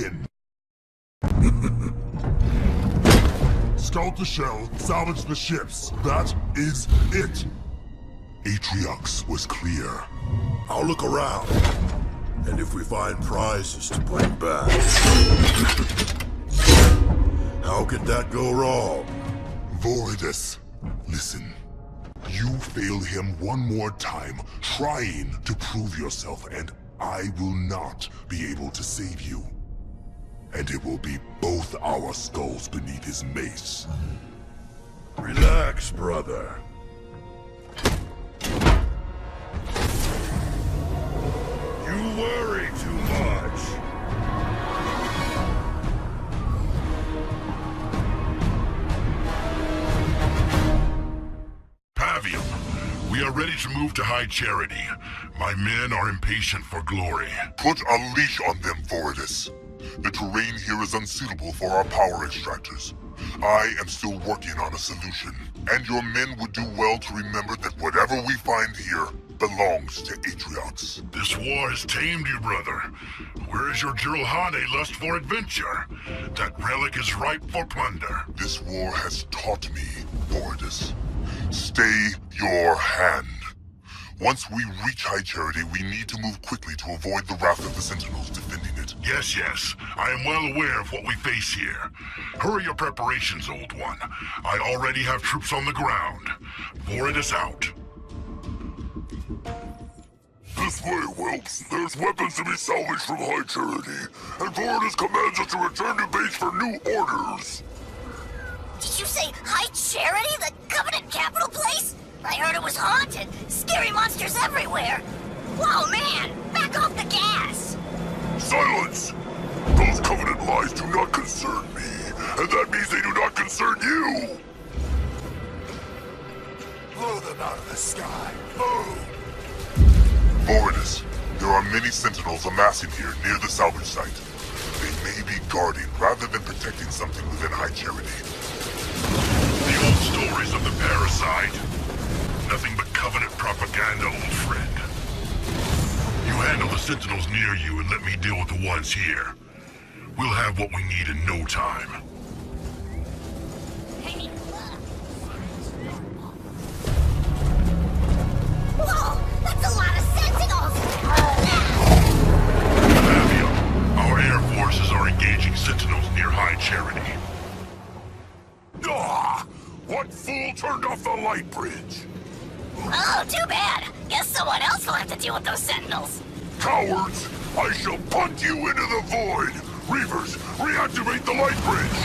begin. Scout the shell, salvage the ships. That is it. Atriox was clear. I'll look around. And if we find prizes to bring back... How could that go wrong? Voridus, listen. You fail him one more time, trying to prove yourself, and I will not be able to save you. And it will be both our skulls beneath his mace. Relax, brother. You worry too much. Pavium, we are ready to move to High Charity. My men are impatient for glory. Put a leash on them, Voridus. The terrain here is unsuitable for our power extractors. I am still working on a solution, and your men would do well to remember that whatever we find here belongs to Atriox. This war has tamed you, brother. Where is your Jirlhane lust for adventure? That relic is ripe for plunder. This war has taught me, Voridus. Stay your hand. Once we reach High Charity, we need to move quickly to avoid the wrath of the Sentinels defending it. Yes, yes. I am well aware of what we face here. Hurry your preparations, old one. I already have troops on the ground. Voridus out. This way, Whelps. There's weapons to be salvaged from High Charity, and Voridus commands us to return to base for new orders. Did you say High Charity, the Covenant capital place? I heard it was haunted. Scary monsters everywhere. Whoa, man! Back off the gas! Silence! Those Covenant lies do not concern me, and that means they do not concern you! Blow them out of the sky. Move! Voridus, there are many Sentinels amassing here near the salvage site. They may be guarding rather than protecting something within High Charity. The old stories of the parasite. Nothing but Covenant propaganda, old friend. You handle the Sentinels near you and let me deal with the ones here. We'll have what we need in no time. Whoa! That's a lot of Sentinels! Pavium, our air forces are engaging Sentinels near High Charity. Ah! What fool turned off the light bridge? Oh, too bad. Guess someone else will have to deal with those Sentinels. Cowards! I shall punt you into the void! Reavers, reactivate the light bridge!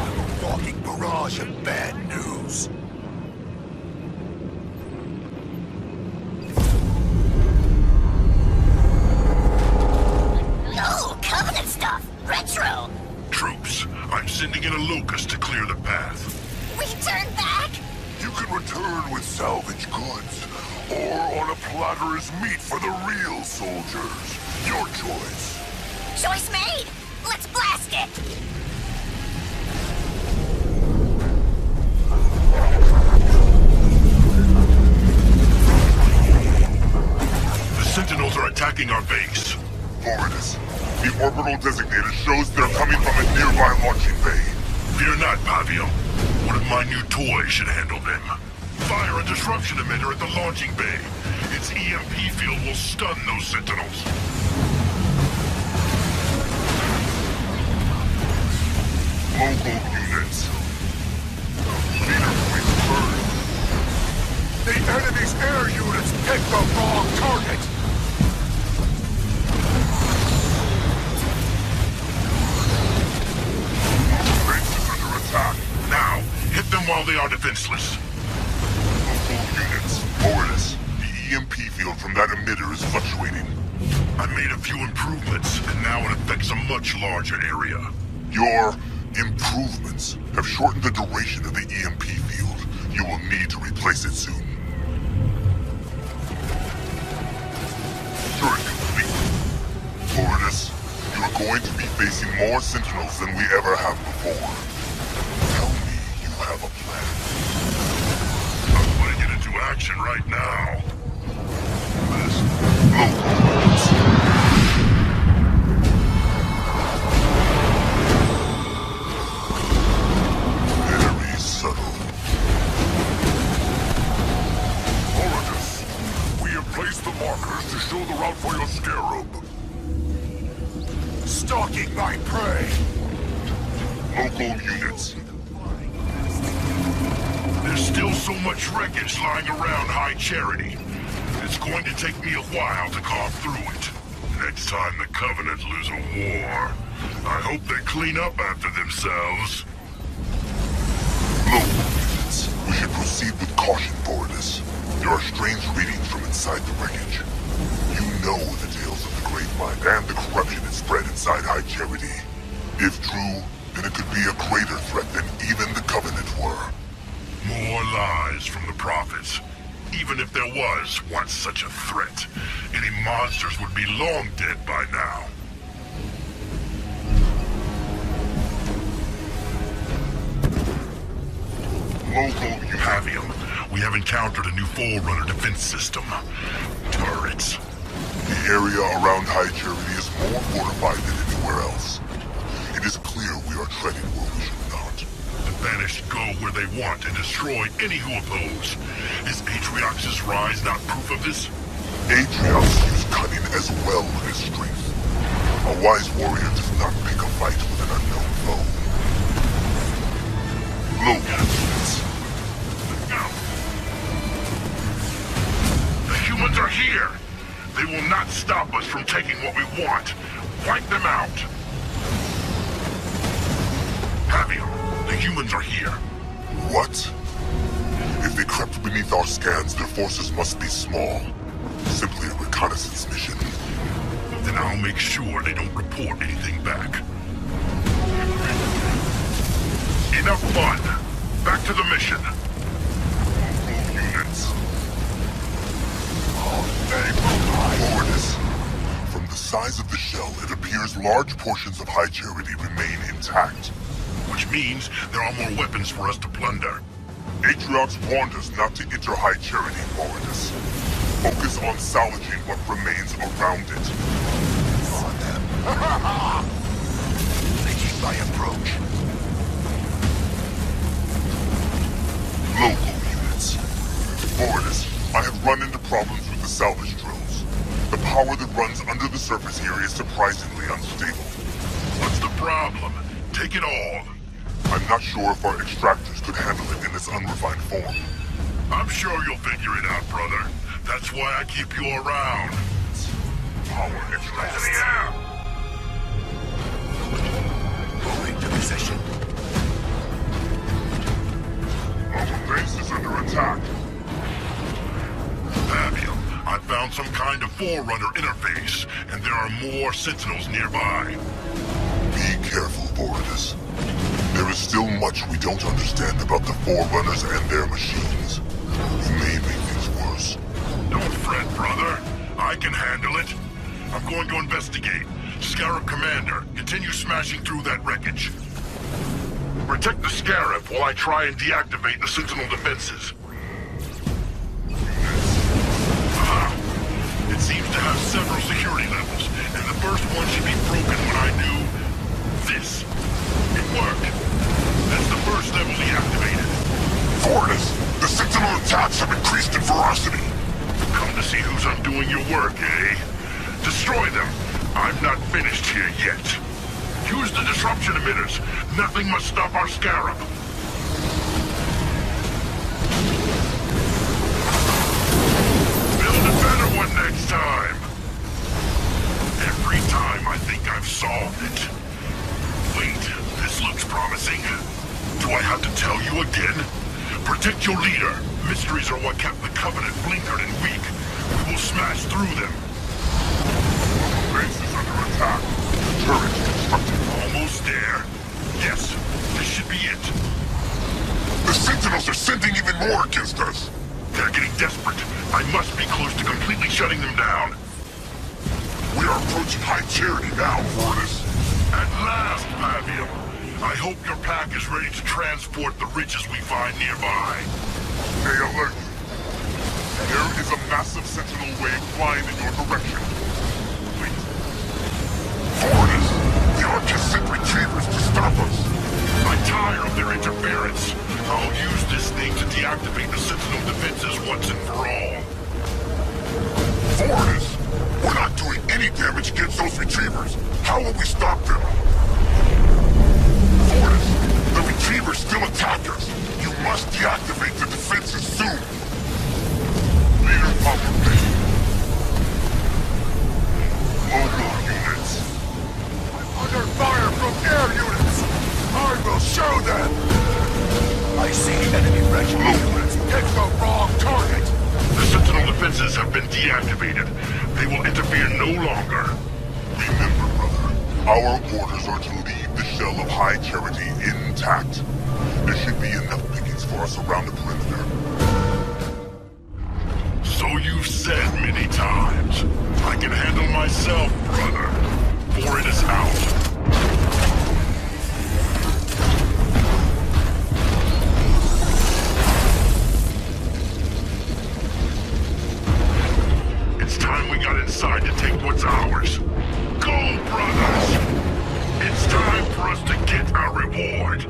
A walking barrage of bad news. Oh, Covenant stuff! Retro! Troops, I'm sending in a locust to clear the path. We turn back? You can return with salvage goods, or on a platter as meat for the real soldiers. Your choice. Choice made! Let's blast it! The Sentinels are attacking our base. Voridus, the orbital designator shows they're coming from a nearby launching bay. Fear not, Pavium. One of my new toys should handle them. Fire a disruption emitter at the launching bay. Its EMP field will stun those Sentinels. Local units. Leader point first. The enemy's air units picked the wrong target! Base is under attack. Now, hit them while they are defenseless. Local units. Voridus, the EMP field from that emitter is fluctuating. I made a few improvements, and now it affects a much larger area. Your improvements have shortened the duration of the EMP field. You will need to replace it soon. Turret complete. Voridus, you are going to be facing more Sentinels than we ever have before. Tell me you have a plan. I'm putting it into action right now. Place the markers to show the route for your scarab. Stalking my prey! Local units. There's still so much wreckage lying around High Charity. It's going to take me a while to carve through it. Next time the Covenant lose a war, I hope they clean up after themselves. Local units, we should proceed with caution, Boreas. There are strange readings from inside the wreckage. You know the tales of the Gravemind and the corruption it spread inside High Charity. If true, then it could be a greater threat than even the Covenant were. More lies from the prophets. Even if there was once such a threat, any monsters would be long dead by now. Local units. Pavium, we have encountered a new Forerunner defense system. Turrets. The area around High Charity is more fortified than anywhere else. It is clear we are treading where we should not. The Banished go where they want and destroy any who oppose. Is Atriox's rise not proof of this? Atriox used cunning as well as strength. A wise warrior does not pick a fight with an unknown foe. Local units. Let's go. The humans are here. They will not stop us from taking what we want. Wipe them out. Pavium, the humans are here. What? If they crept beneath our scans, their forces must be small. Simply a reconnaissance mission. Then I'll make sure they don't report anything back. Enough fun. Back to the mission. Local units. Boreas. From the size of the shell, it appears large portions of High Charity remain intact. Which means there are more weapons for us to plunder. Atriox warned us not to enter High Charity, Boreas. Focus on salvaging what remains around it. On them. They keep my approach. Local units. Boreas, I have run into problems with the salvage drills. The power that runs under the surface here is surprisingly unstable. What's the problem? Take it all. I'm not sure if our extractors could handle it in this unrefined form. I'm sure you'll figure it out, brother. That's why I keep you around. Power extractor. To the air! Moving to position. Our base is under attack. Pavium, I found some kind of Forerunner interface, and there are more Sentinels nearby. Be careful, Boreas. There is still much we don't understand about the Forerunners and their machines. You may make things worse. Don't fret, brother. I can handle it. I'm going to investigate. Scarab Commander, continue smashing through that wreckage. Protect the Scarab while I try and deactivate the Sentinel defenses. Aha! It seems to have several security levels, and the first one should be broken when I do this. It worked. That's the first level deactivated. Boreas, the Sentinel attacks have increased in ferocity. Come to see who's undoing your work, eh? Destroy them. I'm not finished here yet. Use the disruption emitters. Nothing must stop our Scarab. Build a better one next time. Every time I think I've solved it. Wait, this looks promising. Do I have to tell you again? Protect your leader. Mysteries are what kept the Covenant blinkered and weak. We will smash through them. Base is under attack. Turret constructed. Almost there. Yes, this should be it. The Sentinels are sending even more against us. They're getting desperate. I must be close to completely shutting them down. We are approaching High Charity now, Boreas. At last, Pavium. I hope your pack is ready to transport the riches we find nearby. Stay alert. There is a massive Sentinel wave flying in your direction. Wait. Boreas, the Ark has sent retrievers to stop us. I'm tired of their interference. I'll use this thing to deactivate the Sentinel defenses once and for all. orders. How will we stop them? Fortis, the Retrievers still attack us. You must deactivate the defenses soon. Leader Pumper, mobile units. Under fire from air units! I will show them! I see enemy regiment units. Pick the wrong target! The Sentinel defenses have been deactivated. They will interfere no longer. Remember, brother, our orders are to leave the shell of High Charity intact. There should be enough pickets for us around the perimeter. So you've said many times. I can handle myself, brother. For it is out. It's time we got inside to take what's ours. Go, brothers! It's time for us to get our reward.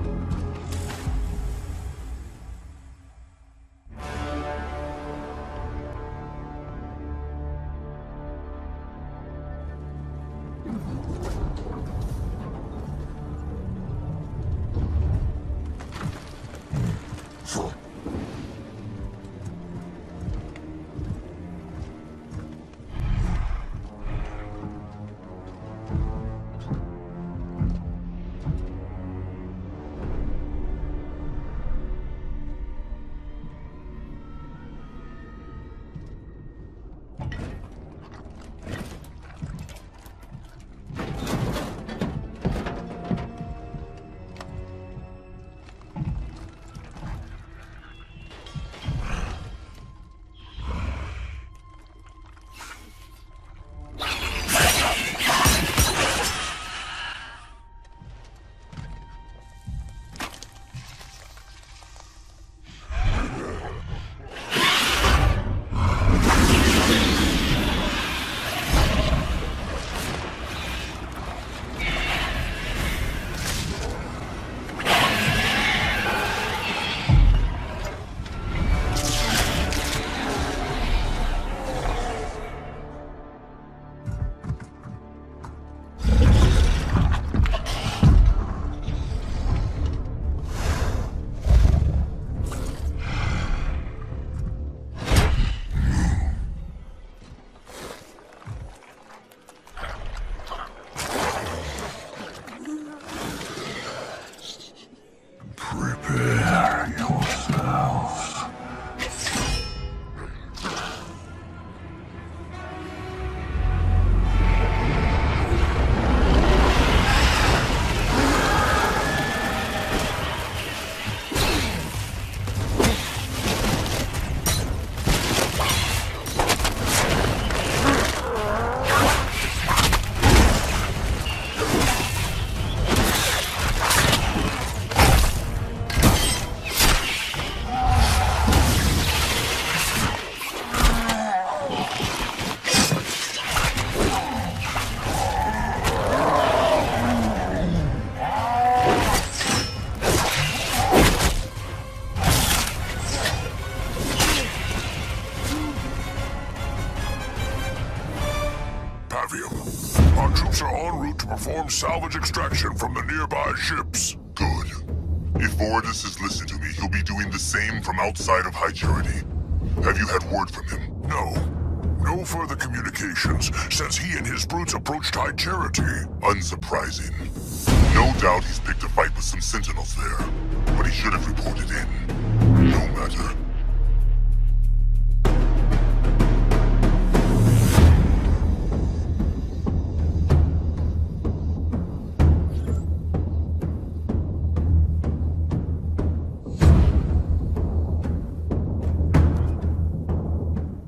Our troops are en route to perform salvage extraction from the nearby ships. Good. If Voridus has listened to me, he'll be doing the same from outside of High Charity. Have you had word from him? No. No further communications since he and his brutes approached High Charity. Unsurprising. No doubt he's picked a fight with some Sentinels there, but he should have reported in. No matter.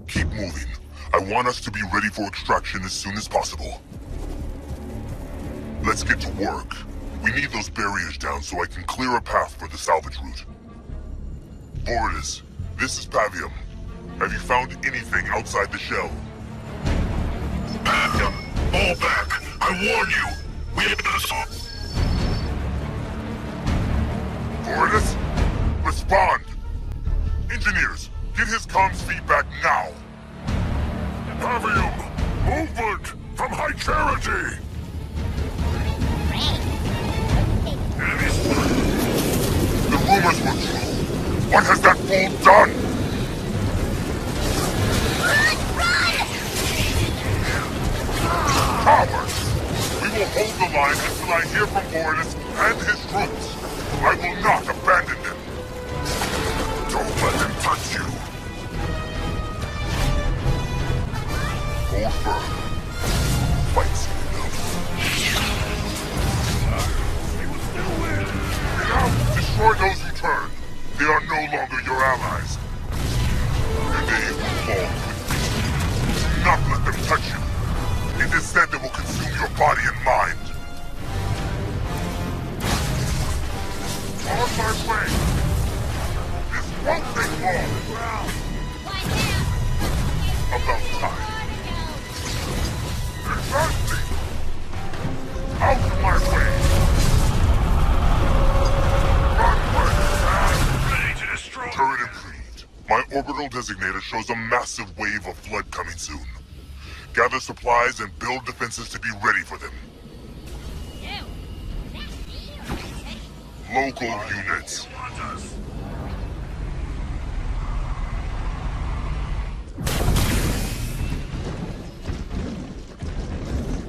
Keep moving. I want us to be ready for extraction as soon as possible. Let's get to work. We need those barriers down so I can clear a path for the salvage route. Voridus, this is Pavium. Have you found anything outside the shell? Pavium, fall back. I warn you. We have been assaulted. Voridus, respond! Engineers, get his comms feedback now! Pavium! Movement! From High Charity! rumors were true. What has that fool done? Cowards! We will hold the line until I hear from Boris and his troops. I will not abandon them. Don't let them touch you. Hold firm. Fight soon enough. Now, destroy those who turn. They are no longer your allies. And they will fall quickly. Do not let them touch you. Instead, they will consume your body and mind. On my way! This won't take long! About time. Exactly! Out of my way! Run, ready to destroy! Turret improved. My orbital designator shows a massive wave of flood coming soon. Gather supplies and build defenses to be ready for them. Local units.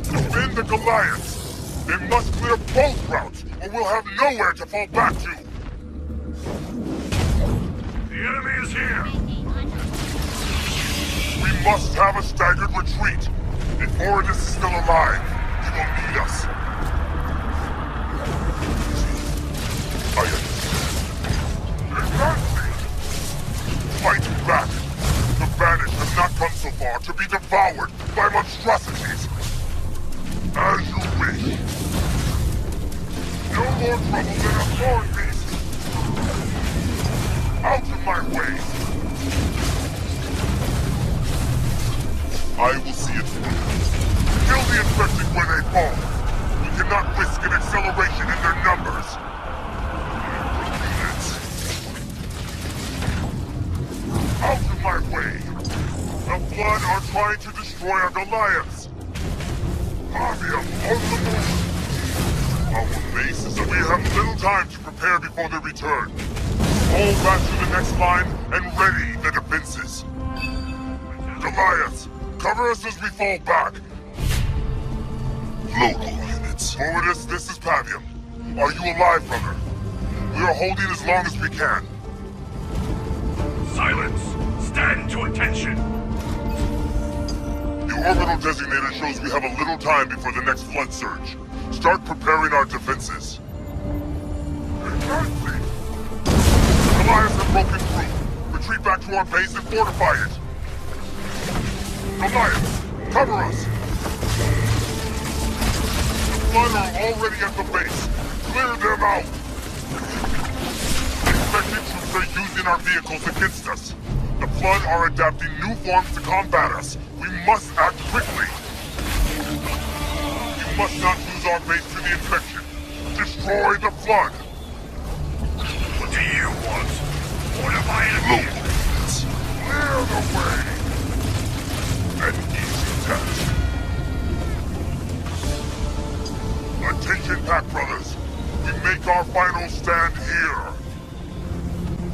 Defend the Goliaths! They must clear both routes, or we'll have nowhere to fall back to! The enemy is here! We must have a staggered retreat. If Boris is still alive, he will need us. I understand. Fight back. The banished have not come so far to be devoured by monstrosities. As you wish. No more trouble than a thorn beast. Out of my way. I will see it through. Kill the infected where they fall. We cannot risk an acceleration in their numbers. Units. Out of my way. The Flood are trying to destroy our Goliaths. Pavia, on the move. Our base is that we have little time to prepare before they return. Fall back to the next line and ready the defenses. Goliaths, cover us as we fall back. Local units. Forwardus, this is Pavium. Are you alive, brother? We are holding as long as we can. Silence! Stand to attention! The orbital designator shows we have a little time before the next flood surge. Start preparing our defenses. Exactly! Goliaths have broken through. Retreat back to our base and fortify it. Goliaths, cover us! The Flood are already at the base. Clear them out! Infected troops are using our vehicles against us. The Flood are adapting new forms to combat us. We must act quickly. We must not lose our base to the infection. Destroy the Flood! What do you want? What am I in? Local units, clear the way! An easy task. Attention, Pack Brothers. We make our final stand here.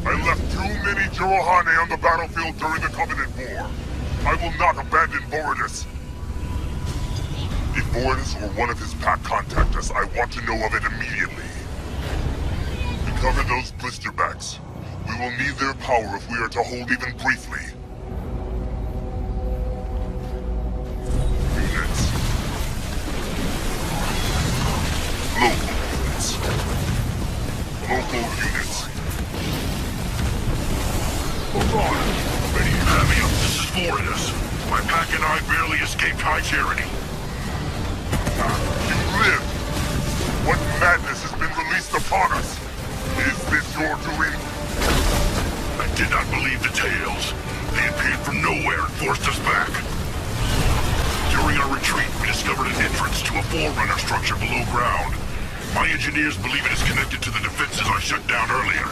I left too many Jirohane on the battlefield during the Covenant War. I will not abandon Voridus. If Voridus or one of his pack contact us, I want to know of it immediately. To cover those blisterbacks, we will need their power if we are to hold even briefly. Units. Local units. Local units. Hold on. Ready to have me up. This is Voridus. My pack and I barely escaped high tyranny. You live! What madness has been released upon us? Is this your doing? I did not believe the tales. They appeared from nowhere and forced us back. During our retreat, we discovered an entrance to a forerunner structure below ground. My engineers believe it is connected to the defenses I shut down earlier.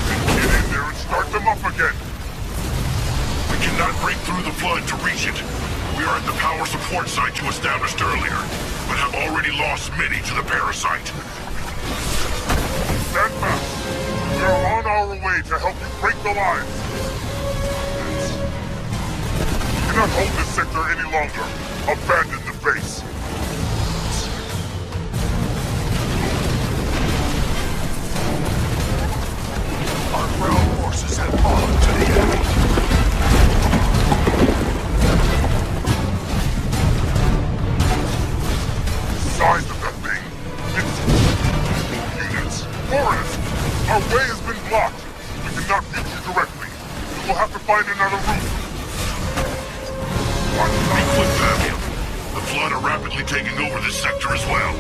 Then get in there and start them up again! We cannot break through the Flood to reach it. We are at the power support site you established earlier, but have already lost many to the parasite. Stand fast. We are on our way to help you break the lines. We cannot hold this sector any longer. Abandon the base. Our ground forces have fallen to the enemy. Size of that thing. It's units. Forest! Our way has been blocked. We cannot reach you directly. We will have to find another route. Be quick, Fabian. The Flood are rapidly taking over this sector as well.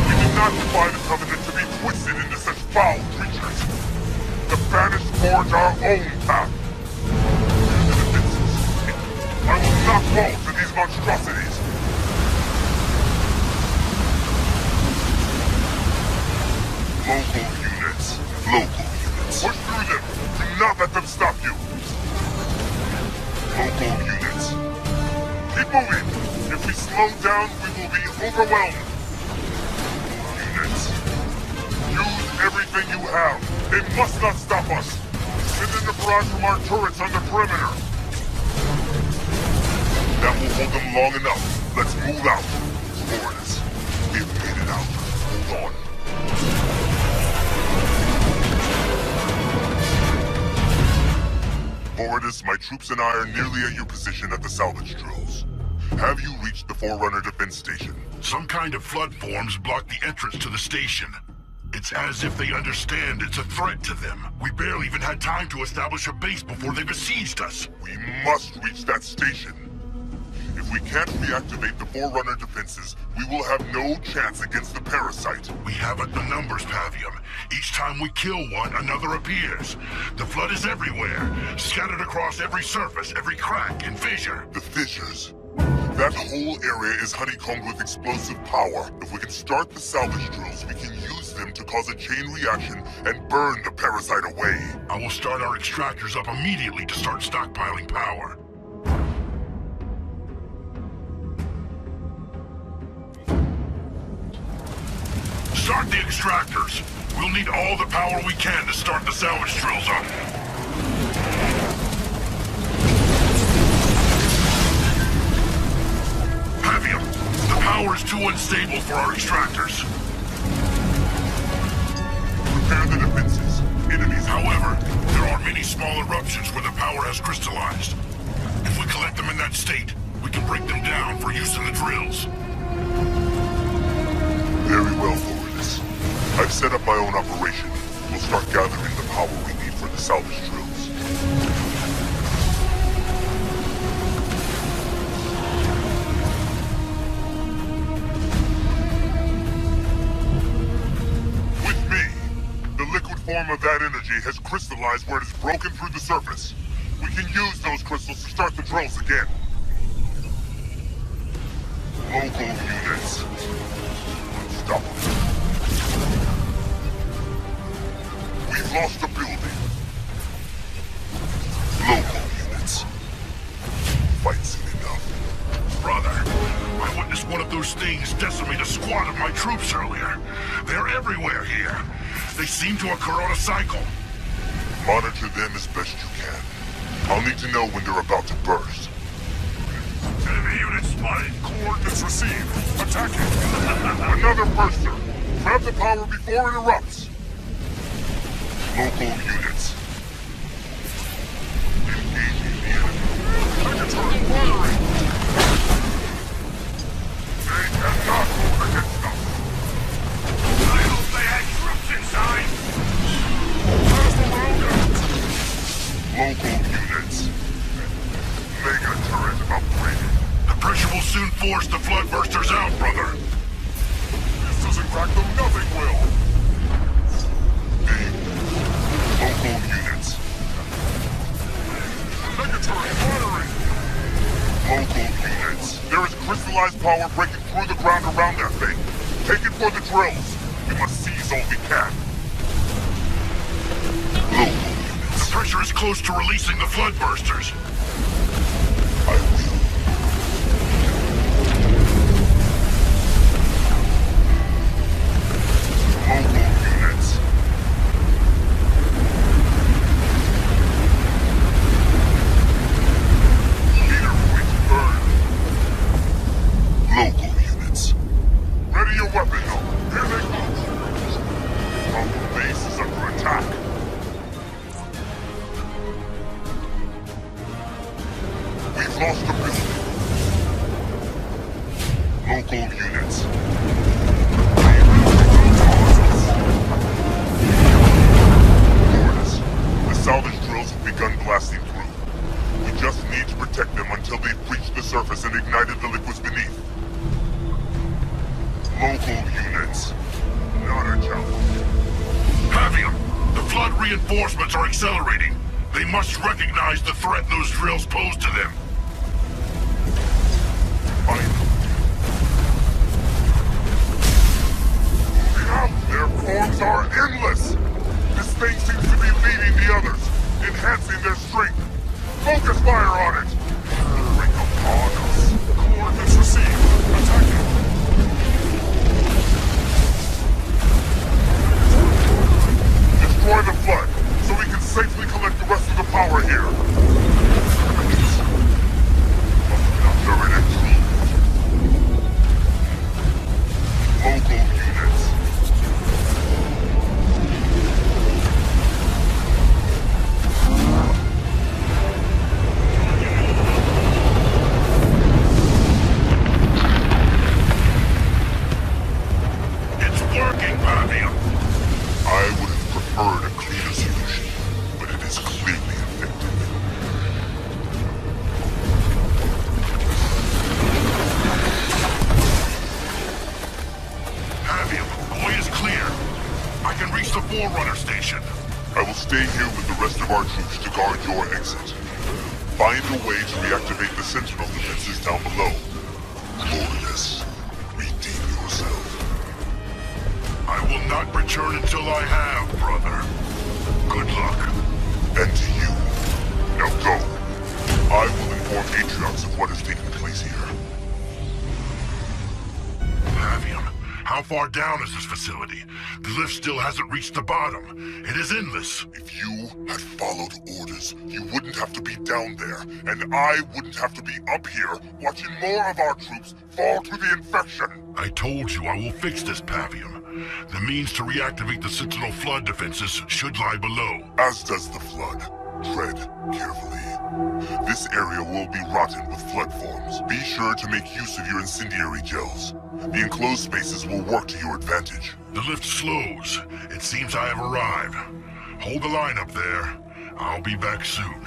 We did not defy the Covenant to be twisted into such foul creatures. The Banished forge our own path. Use the defenses. I will not fall to these monstrosities. Local units. Push through them. Do not let them stop you. Local units. Keep moving. If we slow down, we will be overwhelmed. Units. Use everything you have. They must not stop us. Send in the barrage from our turrets on the perimeter. That will hold them long enough. Let's move out. Fortis, we've made it out. Hold on. Fortis, my troops and I are nearly at your position at the salvage drills. Have you reached the Forerunner defense station? Some kind of flood forms block the entrance to the station. It's as if they understand it's a threat to them. We barely even had time to establish a base before they besieged us. We must reach that station. If we can't reactivate the Forerunner defenses, we will have no chance against the parasite. We haven't the numbers, Pavium. Each time we kill one, another appears. The flood is everywhere, scattered across every surface, every crack and fissure. The fissures. That whole area is honeycombed with explosive power. If we can start the salvage drills, we can use them to cause a chain reaction and burn the parasite away. I will start our extractors up immediately to start stockpiling power. Start the extractors. We'll need all the power we can to start the salvage drills up. Pavium, the power is too unstable for our extractors. Prepare the defenses. Enemies, However, there are many small eruptions where the power has crystallized. If we collect them in that state, we can break them down for use in the drills. very well, Fortis. I've set up my own operation. We'll start gathering the power we need for the salvage drills. With me, the liquid form of that energy has crystallized where it has broken through the surface. We can use those crystals to start the drills again. Local units. Unstoppable. We've lost a building. Local units. Fight soon enough. Brother, I witnessed one of those things decimate a squad of my troops earlier. They're everywhere here. They seem to occur on a cycle. Monitor them as best you can. I'll need to know when they're about to burst. Enemy unit spotted. Coordinates received. Attacking. Another burster. Grab the power before it erupts. Local units. Engaging the enemy. Megaturret firing. They cannot hold against us. I hope they had troops inside. Local units. Mega turret upgraded. The pressure will soon force the flood bursters out, brother. This doesn't crack them, nothing will. Local units. Mega turret firing. Local units. There is crystallized power breaking through the ground around that thing. Take it for the drills. We must seize all we can. Local units. The pressure is close to releasing the flood bursters. I will. Local has lost a building. Local units. Lords, the salvage drills have begun blasting through. We just need to protect them until they've breached the surface and ignited the liquids beneath. Local units. Not a challenge. Pavium, the flood reinforcements are accelerating. They must recognize the threat those drills pose to them. Their forms are endless! This thing seems to be leading the others, enhancing their strength. Focus fire on it! Bring upon us. Coordinates received. Attacking. Destroy the flood, so we can safely collect the rest of the power here. Turret improved. Local units. It's working, Pavium. I would have preferred a cleaner solution, but it is clearly effective. Pavium, the way is clear. I can reach the Forerunner station. I will stay here with the rest of our troops to guard your exit. Find a way to reactivate the Sentinel defenses down below. Glorious. Redeem yourself. I will not return until I have, brother. Good luck. And to you. Now go. I will inform Atriox of what has taken place here. Pavium, how far down is this facility? The lift still hasn't reached the bottom. It is endless. If you had followed orders, you wouldn't have to be down there, and I wouldn't have to be up here watching more of our troops fall to the infection. I told you I will fix this, Pavium. The means to reactivate the Sentinel flood defenses should lie below. As does the flood. Tread carefully. This area will be rotten with flood forms. Be sure to make use of your incendiary gels. The enclosed spaces will work to your advantage. The lift slows. It seems I have arrived. Hold the line up there. I'll be back soon.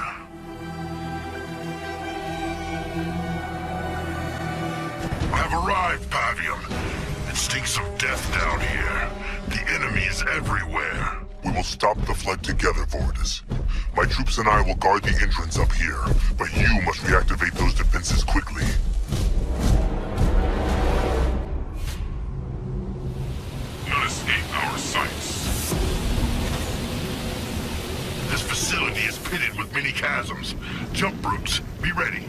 I've arrived, Pavium. It stinks of death down here. The enemy is everywhere. We will stop the flood together, Vortis. My troops and I will guard the entrance up here, but you must reactivate those defenses quickly. None escape our sights. This facility is pitted with many chasms. Jump brutes, be ready.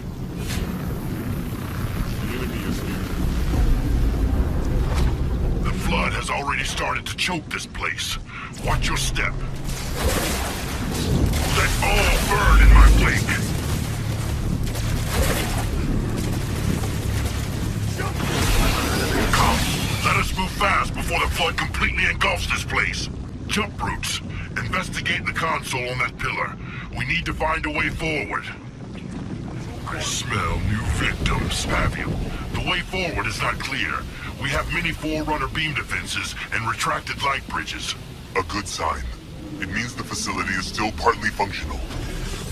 The flood has already started to choke this place. Watch your step. Let all burn in my wake. Come, let us move fast before the flood completely engulfs this place. Jump brutes, investigate the console on that pillar. We need to find a way forward. I smell new victims, Pavium. The way forward is not clear. We have many Forerunner beam defenses and retracted light bridges. A good sign. It means the facility is still partly functional.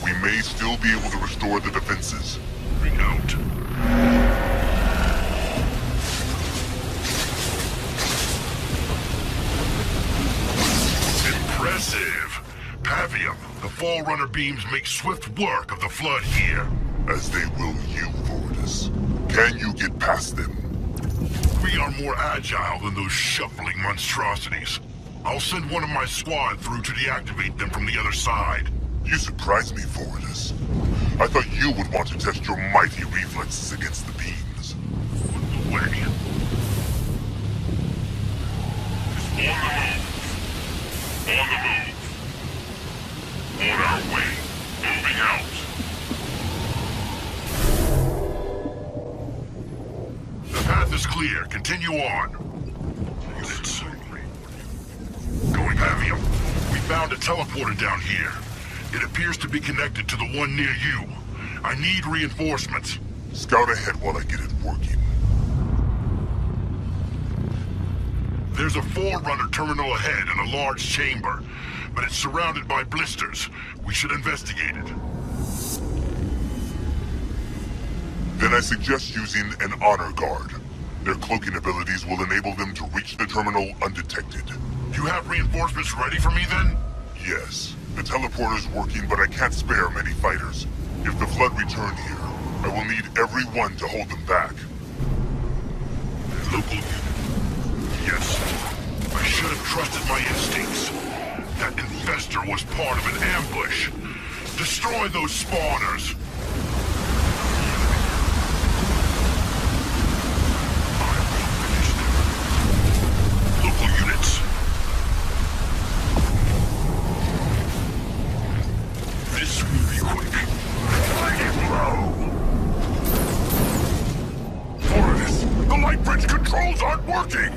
We may still be able to restore the defenses. Bring out. Impressive. Pavium, the Forerunner beams make swift work of the flood here. As they will you, Vortis. Can you get past them? We are more agile than those shuffling monstrosities. I'll send one of my squad through to deactivate them from the other side. You surprise me, Vortis. I thought you would want to test your mighty reflexes against the beams. Away. On the move. On our way. Moving out. The path is clear. Continue on. Units. Going Pavium. We found a teleporter down here. It appears to be connected to the one near you. I need reinforcements. Scout ahead while I get it working. There's a Forerunner terminal ahead in a large chamber, but it's surrounded by blisters. We should investigate it. Then I suggest using an honor guard. Their cloaking abilities will enable them to reach the terminal undetected. You have reinforcements ready for me then? Yes, the teleporter's working, but I can't spare many fighters. If the Flood return here, I will need everyone to hold them back. Local unit. Yes. I should have trusted my instincts. That infestor was part of an ambush. Destroy those spawners. I will finish them. Local units. This will be quick. Bring it low. Fortis, the light bridge controls aren't working!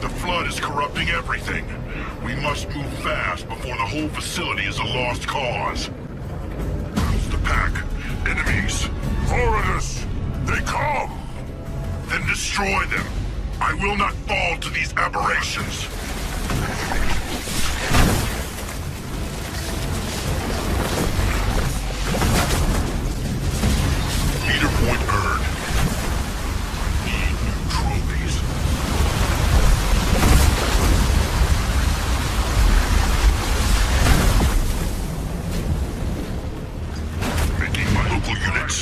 The Flood is corrupting everything. We must move fast before the whole facility is a lost cause. How's the pack? Enemies. Fortis, they come! Then destroy them. I will not fall to these aberrations. Leader point earned. Need new trophies. Making my local units.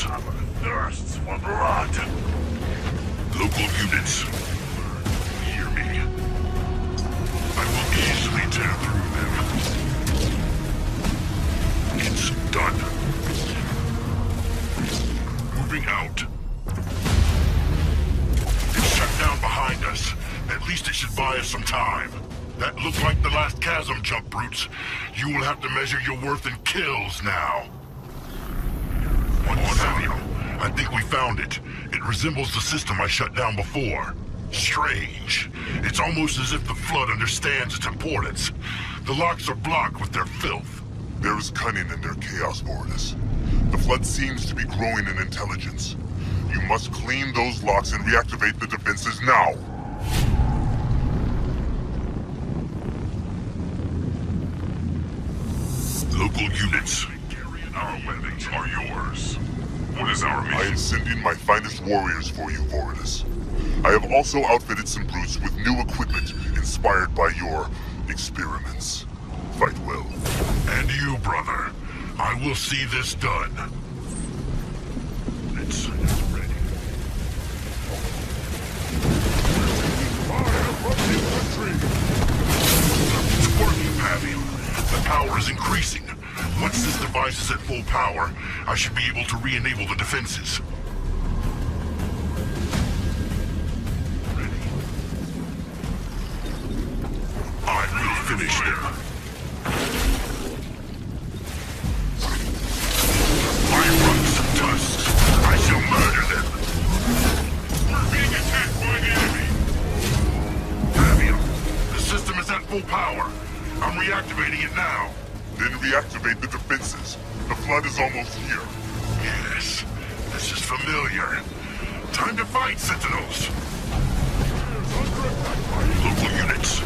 Thirsts for blood. Local units. Hear me. I will easily tear through them. It's done. Moving out. It's shut down behind us. At least it should buy us some time. That looked like the last chasm jump, brutes. You will have to measure your worth in kills now. One Samuel. I think we found it. It resembles the system I shut down before. Strange. It's almost as if the Flood understands its importance. The locks are blocked with their filth. There is cunning in their chaos, Fortis. The Flood seems to be growing in intelligence. You must clean those locks and reactivate the defenses now! Local units. Our weapons are yours. What is our I mission? am sending my finest warriors for you, Fortis. I have also outfitted some brutes with new equipment inspired by your experiments. Fight well. And you, brother. I will see this done. It's ready. It's working, Pavium. The power is increasing. Once this device is at full power, I should be able to re-enable the defenses. Ready. I will finish them. My rungs and tusks. I shall murder them. We're being attacked by the enemy. Pavium, the system is at full power. I'm reactivating it now. Then reactivate the defenses. The Flood is almost here. Yes, this is familiar. Time to fight, Sentinels. Local units.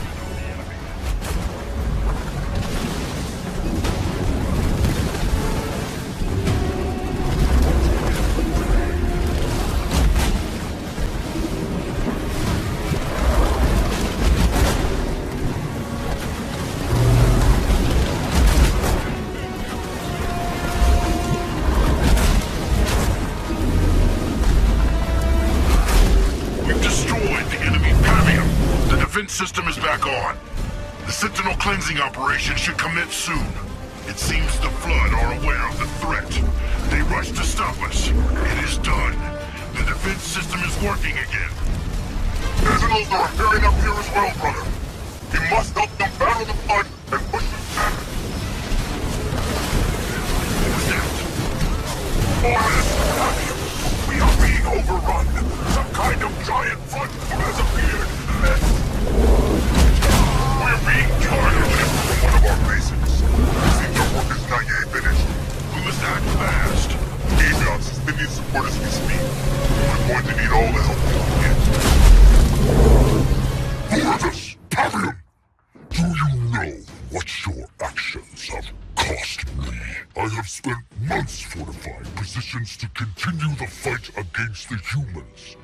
System is back on. The Sentinel cleansing operation should commence soon. It seems the Flood are aware of the threat. They rushed to stop us. It is done. The defense system is working again. Sentinels are appearing up here as well, brother. We must help them battle the Flood and push them back. What was that? Fortis! We are being overrun. Some kind of giant Flood has appeared. We're being targeted from one of our bases. Seems our work is not yet finished. We must act fast. Avion suspending support as we speak. We're going to need all the help we can get. TODAS! Pavium! Do you know what your actions have cost me? I have spent months fortifying positions to continue the fight against the humans.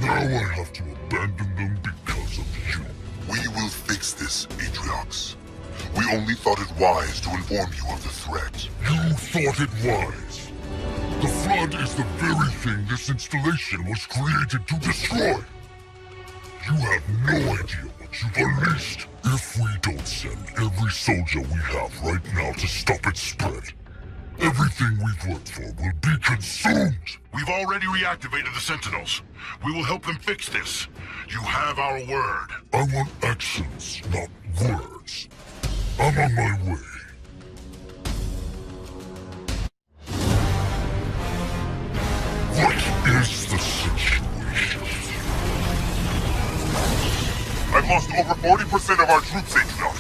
Now I have to abandon them because of you. We will fix this, Atriox. We only thought it wise to inform you of the threat. You thought it wise? The Flood is the very thing this installation was created to destroy. You have no idea what you've unleashed. If we don't send every soldier we have right now to stop its spread, everything we've worked for will be consumed! We've already reactivated the Sentinels. We will help them fix this. You have our word. I want actions, not words. I'm on my way. What is the situation? I've lost over 40% of our troops, Atriox.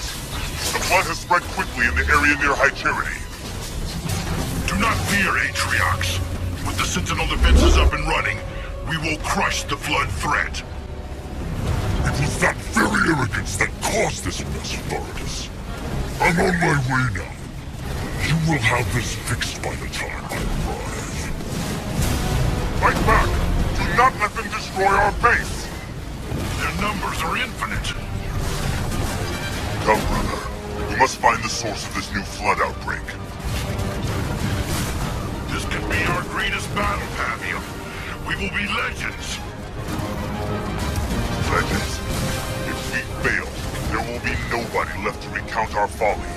The Flood has spread quickly in the area near High Charity. Do not fear, Atriox. With the Sentinel defenses up and running, we will crush the Flood threat. It was that very arrogance that caused this mess, Vargas. I'm on my way now. You will have this fixed by the time I arrive. Fight back! Do not let them destroy our base! Their numbers are infinite. Come, brother. We must find the source of this new Flood outbreak. This could be our greatest battle, Pavium. We will be legends. Legends. If we fail, there will be nobody left to recount our folly.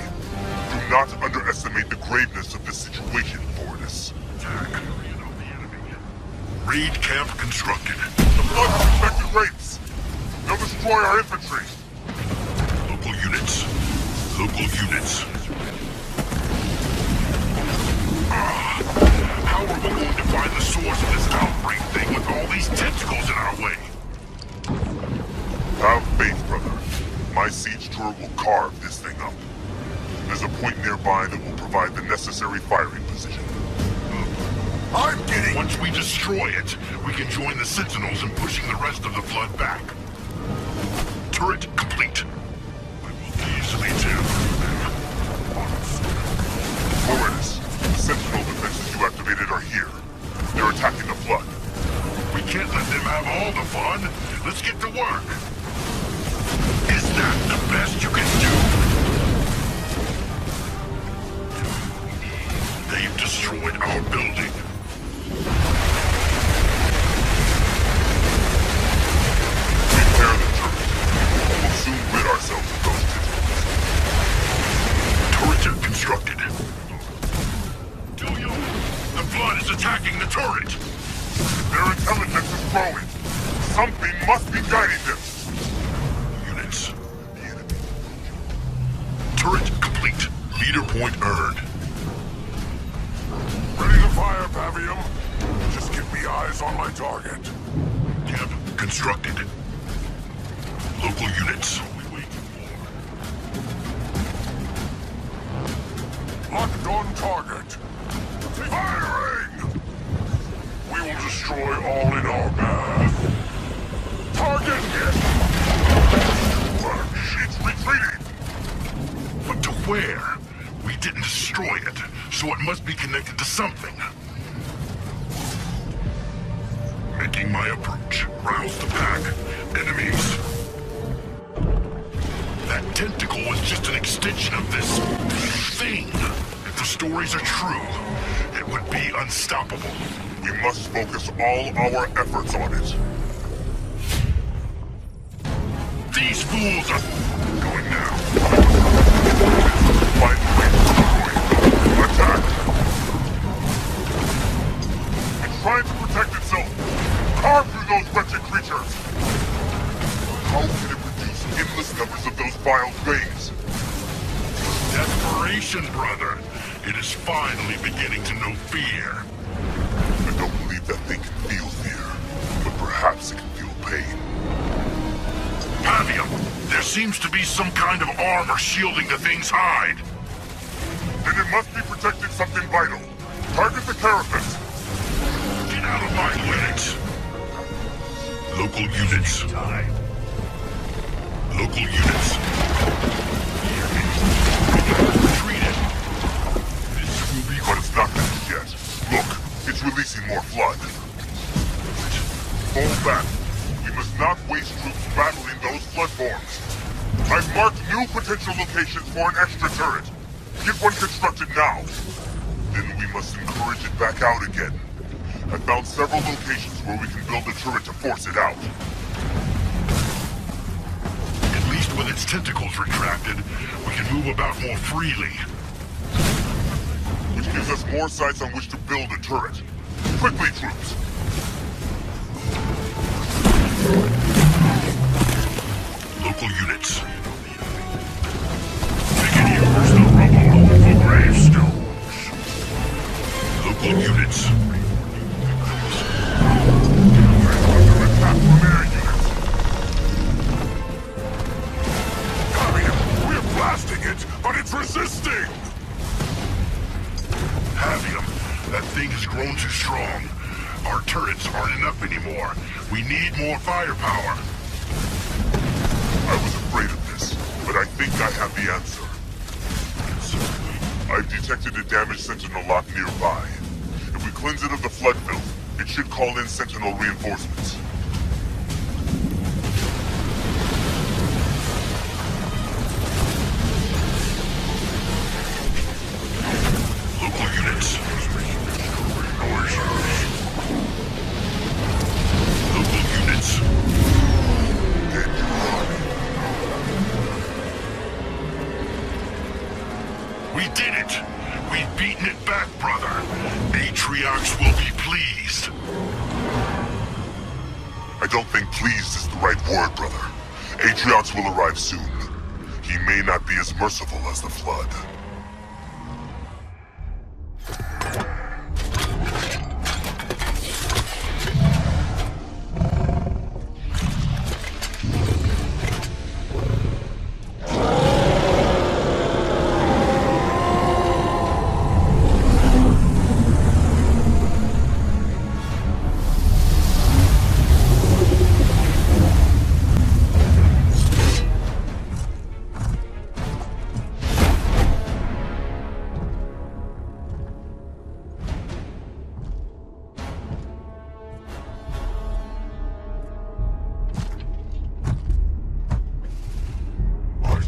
Do not underestimate the graveness of this situation, Fortis. Attack. Raid camp constructed. The Flood suspected raids. They'll destroy our infantry. Local units. Local units. How are we going to find the source of this outbreak thing with all these tentacles in our way? Have faith, brother. My siege turret will carve this thing up. There's a point nearby that will provide the necessary firing position. Once we destroy it, we can join the Sentinels in pushing the rest of the Flood back. Turret complete. We will easily tear through them. Fortis, the Sentinel defenses you activated are here. They're attacking the Flood. We can't let them have all the fun. Let's get to work. Is that the best you can do? They've destroyed our building. Repair the turret. We'll soon rid ourselves of those tentacles. Turret constructed. The Flood is attacking the turret. Their intelligence is growing. Something must be guiding them. Units. Turret complete. Leader point earned. Ready to fire, Pavium. Just give me eyes on my target. Camp constructed. Local units. Locked on target. Firing! We will destroy all in our path. Target hit! It's retreating! But to where? We didn't destroy it, so it must be connected to something. Making my approach. Rouse the pack. Enemies. That tentacle is just an extension of this thing. If the stories are true, it would be unstoppable. We must focus all our efforts on it. These fools are going now. Find the way to destroy it. Attack! It's trying to protect itself. Carve through those wretched creatures. How can it produce endless numbers of those vile things? Desperation, brother. It is finally beginning to know fear. I don't believe that thing can feel fear, but perhaps it can feel pain. Pavium, there seems to be some kind of armor shielding the thing's hide. Then it must be protecting something vital. Target the parapet! Get out of my way! Local units. Local units. Retreated. This will be... But it's not finished yet. Look, it's releasing more flood. Fall back. We must not waste troops battling those floodforms. I've marked new potential locations for an extra turret. Get one constructed now. Then we must encourage it back out again. I found several locations where we can build a turret to force it out. At least with its tentacles retracted, we can move about more freely. Which gives us more sites on which to build a turret. Quickly, troops! Local units. Brigadiers the rubble for gravestones. Local units. Under attack from air units. We're blasting it, but it's resisting! Havium, that thing has grown too strong. Our turrets aren't enough anymore. We need more firepower. I was afraid of this, but I think I have the answer. I've detected a damaged Sentinel lock nearby. If we cleanse it of the flood filth, it should call in Sentinel reinforcements. Local units. Local units. We did it! We've beaten it back, brother. Atriox will be pleased. I don't think pleased is the right word, brother. Atriox will arrive soon. He may not be as merciful as the Flood.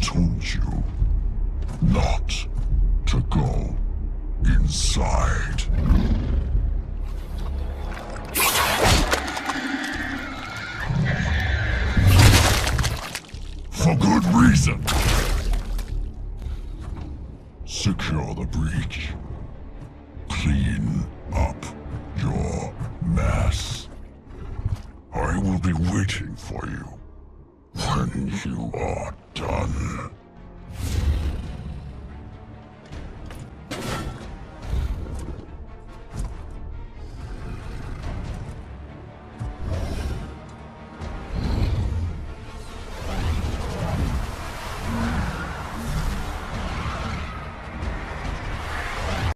Told you not to go inside. For good reason. Secure the breach. Clean up your mess. I will be waiting for you when you are done.